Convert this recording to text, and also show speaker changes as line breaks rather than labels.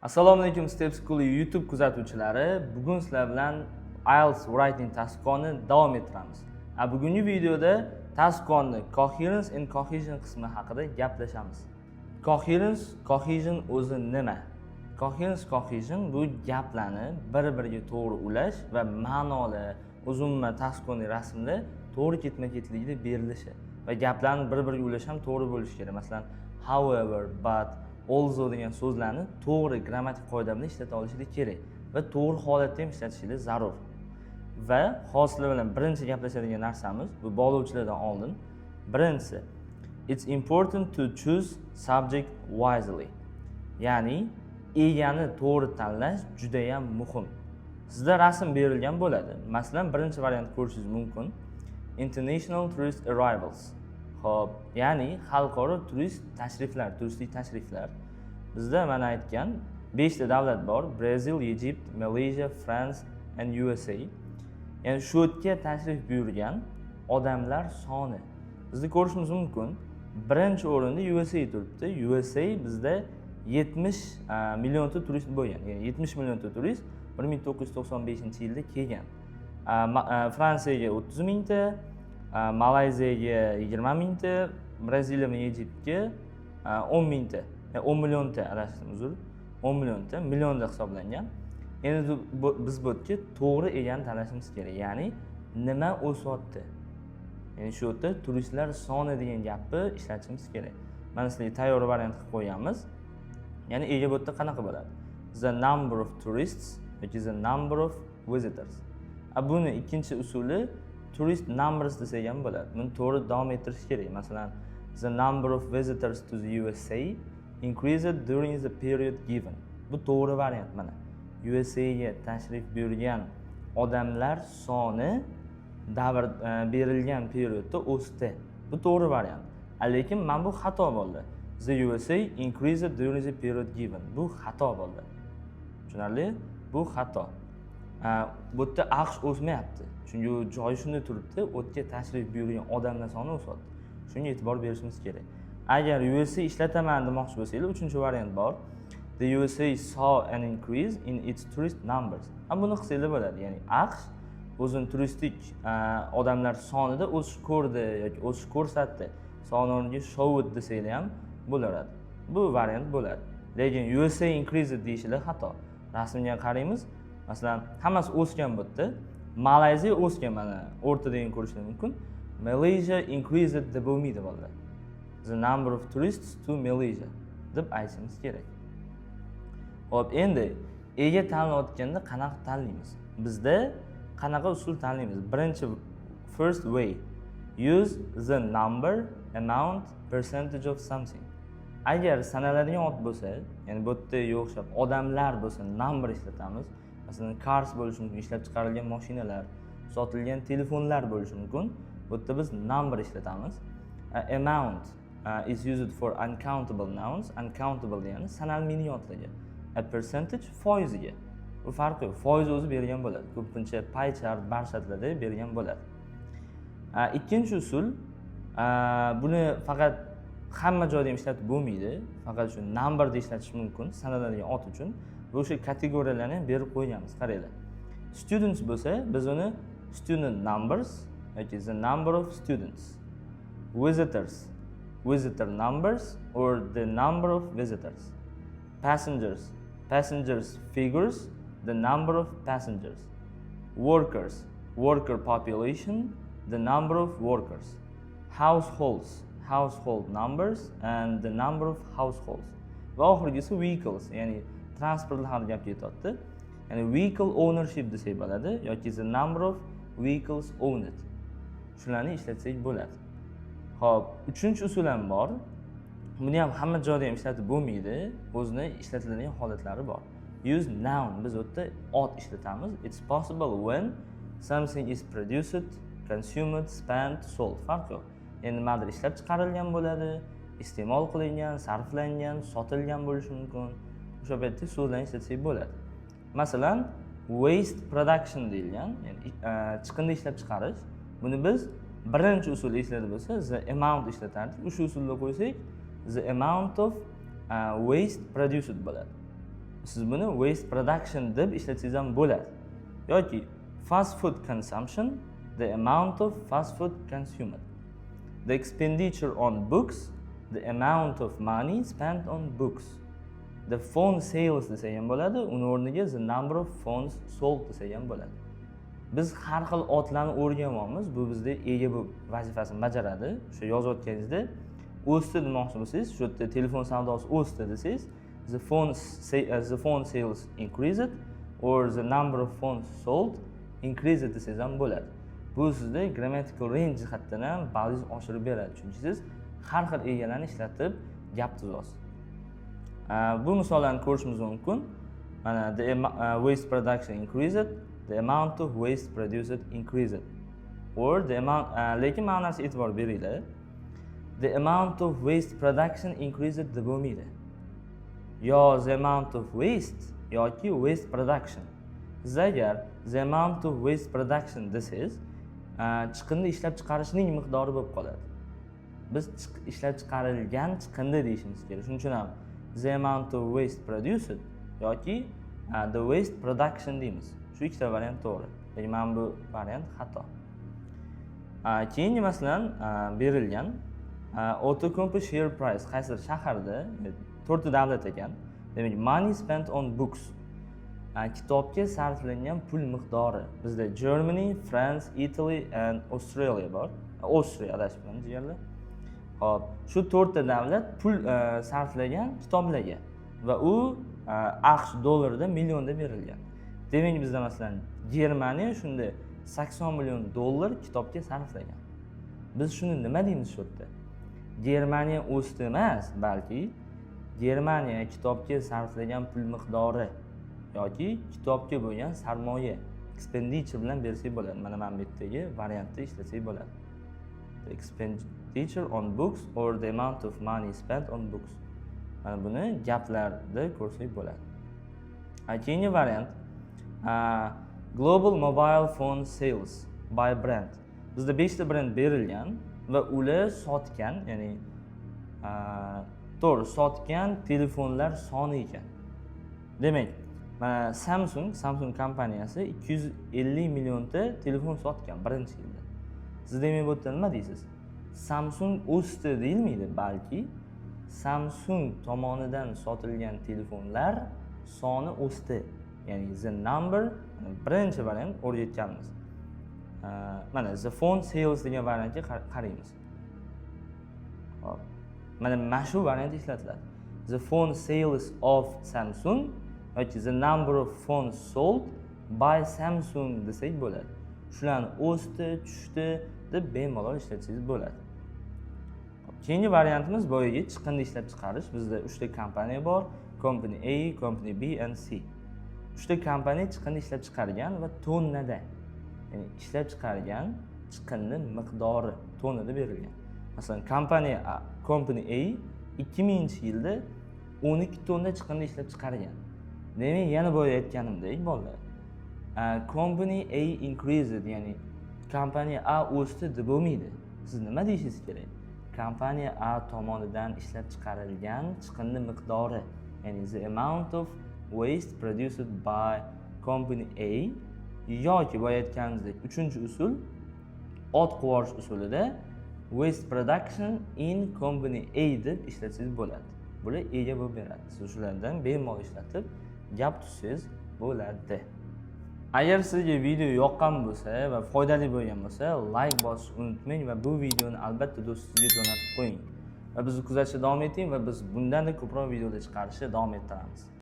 Assalomu alaykum Step School YouTube kuzatuvchilari. Bugun sizlar bilan IELTS writing taskoni davom ettiramiz. Bugungi videoda taskonni coherence and cohesion qismi haqida gaplashamiz. Cohesion o'zi nima? Cohesion bu gaplarni bir-biriga to'g'ri ulash va ma'noli uzunma taskoni rasmda to'g'ri ketma-ketlikda berilishi va gaplarni bir-biriga ulash ham to'g'ri bo'lishi kerak. Masalan, however, but, also degan so'zlarni to'g'ri grammatik qoida bilan ishlata olishinglar kerak va to'g'ri holatda ham ishlatishingiz zarur. Va hozir bilan birinchi gaplashadigan narsamiz bu bog'lovchilardan oldin. Birinchisi, it's important to choose subject wisely. Ya'ni egani to'g'ri tanlash juda ham muhim. Sizda rasm berilgan bo'ladi. Masalan, birinchi variant ko'rishingiz mumkin. International tourist arrivals. Xo'p, ya'ni xalqaro turistik tashriflar. Bizda mana aytgan 5 ta davlat bor: Brazil, Egypt, Malaysia, France and USA. Ya'ni shu yerga tashrif buyurgan odamlar soni. Bizda ko'rishimiz mumkin. Birinchi o'rinda USA turibdi. USA bizda 70 millionta turist bo'lgan. Ya'ni 70 millionta turist 1995-yilda kelgan. Fransiyaga 30 mingta, Malayziyaga 20 mingta, Braziliya va Egyptga 10 mingta, 10 millionta, adashdim, uzr, 10 millionta, millionda hisoblangan. Endi biz bu yerga to'g'ri egani tanlashimiz kerak. Ya'ni nima o'syapti? Ya'ni shu yerda turistlar soni degan gapni ishlatishimiz kerak. Mana sizlarga tayyor variant qilib qo'yamiz. Ya'ni ega bu yerda qanaqa bo'ladi? The number of tourists yoki the number of visitors. Buni ikkinchi usuli tourist numbers desak ham bo'ladi. Buni to'g'ri davom ettirish kerak. Masalan, the number of visitors to the USA increased during the period given. Bu to'g'ri variant mana. USA ga tashrif buyurgan odamlar soni davr berilgan periodda o'sdi. Bu to'g'ri variant. Lekin men bu xato bo'ldi. The USA increased during the period given. Bu xato bo'ldi. Tushunarli? Bu xato. Bu yerda AQSh o'smayapti. Chunki joyi shunday turibdi, o'tga tashrif buyurgan odamlar soni o'syapti. Shunga e'tibor berishimiz kerak. Agar USA ishlataman demoqchi bo'lsangiz, uchinchi variant bor. The USA saw an increase in its tourist numbers. Buni qilsangiz bo'ladi. Ya'ni AQSh o'zining turistik odamlar sonida o'sish ko'rdi yoki o'sish ko'rsatdi. Sonini showed desanglar ham bo'laveradi. Bu variant bo'ladi. Lekin USA increased deyishlar xato. Rasmga qaraymiz. Masalan, hammasi o'sgan bu yerda. Malayziya o'sgan, mana o'rtada ko'rishingiz mumkin. Malaysia increased deb bo'lmaydi bolalar. The number of tourists to Malaysia deb aytishimiz kerak. Xo'p, endi ega tanlayotganda qanaqa tanlaymiz? Bizda qanaqa usul tanlaymiz? Birinchi, first way, use the number, amount, percentage of something. Agar sanaladigan ot bo'lsa, ya'ni bu yerda o'xshab odamlar bo'lsa, number ishlatamiz. Masalan, cars bo'lishi mumkin, ishlab chiqarilgan mashinalar, sotilgan telefonlar bo'lishi mumkin. Bu yerda biz number ishlatamiz. Amount is used for uncountable nouns. Uncountable degani sanalmaydiganlarga. A percentage foiziga. Bu farqi yo'q. Foiz o'zi bergan bo'ladi. Ko'pincha pie chart, bar chartlarda bergan bo'ladi. Ikkinchi usul, buni faqat hamma joyda ham ishlatib bo'lmaydi. Faqat shu number da ishlatish mumkin sanaladigan ot uchun. Bu o'sha kategoriyalarni ham berib qo'yganmiz, qaranglar. Students bo'lsa, biz uni student numbers yoki the number of students. Visitors, visitor numbers or the number of visitors. Passengers figures, the number of passengers. Workers, worker population, the number of workers. Household numbers and the number of households. Va oxirgisi vehicles, ya'ni transportlar haqida gap ketyapti. Ya'ni vehicle ownership desak bo'ladi yoki the number of vehicles owned. Shularni ishlatsak bo'ladi. Xo'p, uchinchi usul ham bor. Buni ham hamma joyda ham ishlatib bo'lmaydi. O'zini ishlatiladigan holatlari bor. Use noun. Biz o'tda ot ishlatamiz. It's possible when something is produced, consumed, spent, sold. Farq yo'q. Endi nimadir ishlab chiqarilgan bo'ladi, iste'mol qilingan, sarflangan, sotilgan bo'lishi mumkin. O'sha paytda so'zlarni ishlatsak bo'ladi. Masalan, waste production deyilgan, ya'ni chiqindi ishlab chiqarish. Buni biz birinchi usul eslatib bo'lsa, the amount ishlatardik. O'sha usulda qo'ysak, the amount of waste produced bo'ladi. siz buni waste production deb ishlatsangiz ham bo'ladi. Yoki fast food consumption, the amount of fast food consumed. The expenditure on books, the amount of money spent on books. The phone sales desa ham bo'ladi, uni o'rniga the number of phones sold desa ham bo'ladi. Biz har xil otlarni o'rganyapmiz, bu bizda ega bu vazifasini bajaradi. O'sha yozayotganingizda o'sdi demoqchi bo'lsangiz, shu yerda telefon savdosi o'sdi desangiz, the phone sales increased or the number of phones sold increased desangiz ham bo'ladi. Bu sizda grammatical range jihatdan ham ballingiz oshirib beradi, chunki siz har xil egalarni ishlatib gap tuzasiz. Bu misollarni ko'rishimiz mumkin. Mana the waste production increased, the amount of waste produced increased. Or the amount lekin mana narsa e'tibor beringlar. The amount of waste production increased deb bo'lmaydi. Yo the amount of waste yoki waste production. Siz agar the amount of waste production desangiz, chiqindi ishlab chiqarishning miqdori bo'lib qoladi. Biz ishlab chiqarilgan chiqindi deyishimiz kerak. Shuning uchun ham the amount of waste produced yoki the waste production deymiz. Shu ikkita variant to'g'ri. Lekin mana bu variant xato. Keyingi masalan berilgan Outokumpu share price qaysidir shaharda 4 ta davlat ekan. Demak, money spent on books. Kitobga sarflangan pul miqdori. Bizda Germany, France, Italy and Australia bor. Austria adashibman jigarlar. Hop, shu 4 ta davlat pul sarflagan kitoblarga va u AQSh dollarida millionda berilgan. Demak, bizda masalan Germaniya shunda 80 million dollar kitobga sarflagan. Biz shuni nima deymiz shu yerda? Germaniya o'sdi emas, balki Germaniya kitobga sarflagan pul miqdori yoki kitobga bo'lgan sarmoya, expenditure bilan bersak bo'ladi. Mana men bu yerdagi variantda ishlasak bo'ladi. The expenditure on books or the amount of money spent on books. Mana buni gaplarda ko'rsak bo'ladi. Keyingi variant global mobile phone sales by brand. Bizda 5 ta brend berilgan va ular sotgan, ya'ni to'g'ri sotgan telefonlar soni ekan. Demak, mana Samsung kompaniyasi 250 millionta telefon sotgan birinchi yilda. Siz demak bu yerda nima deysiz? Samsung o'sdi deyilmaydi, balki Samsung tomonidan sotilgan telefonlar soni o'sdi. Ya'ni the number birinchi variant o'rgatganmiz. Mana the phone sales degan variantga qaraymiz. Hop. Mana shu variant ishlatiladi. The phone sales of Samsung yoki the number of phones sold by Samsung desak bo'ladi. Shularni o'sdi, tushdi deb bemalol ishlatsangiz bo'ladi. Keyingi variantimiz boyagi chiqindi ishlab chiqarish. Bizda 3 ta kompaniya bor: Company A, Company B and C. 3 ta kompaniya chiqindi ishlab chiqargan va tonnada, ya'ni ishlab chiqargan chiqindi miqdori tonnada berilgan. Masalan, Company A 2000-yilda 12 tonna chiqindi ishlab chiqargan. Demak, yana boya aytganimdek bolalar, Company A increased, ya'ni kompaniya A o'sdi deb bo'lmaydi. Siz nima deyishingiz kerak? Kompaniya A tomonidan ishlab chiqarilgan chiqindi miqdori, ya'ni the amount of waste produced by Company A yoki boya aytganimizdek 3-usul ot quvorish usulida waste production in Company A deb ishlatsangiz bo'ladi. Bular ega bo'lib beradi. Siz shulardan bemalol ishlatib gap tuzsangiz bo'ladi. Agar sizga video yoqqan bo'lsa va foydali bo'lgan bo'lsa, like bosishni unutmang va bu videoni albatta do'stingizga jo'natib qo'ying. Va bizni kuzatishda davom eting va biz bundan-da ko'proq videolar chiqarishda davom ettiramiz.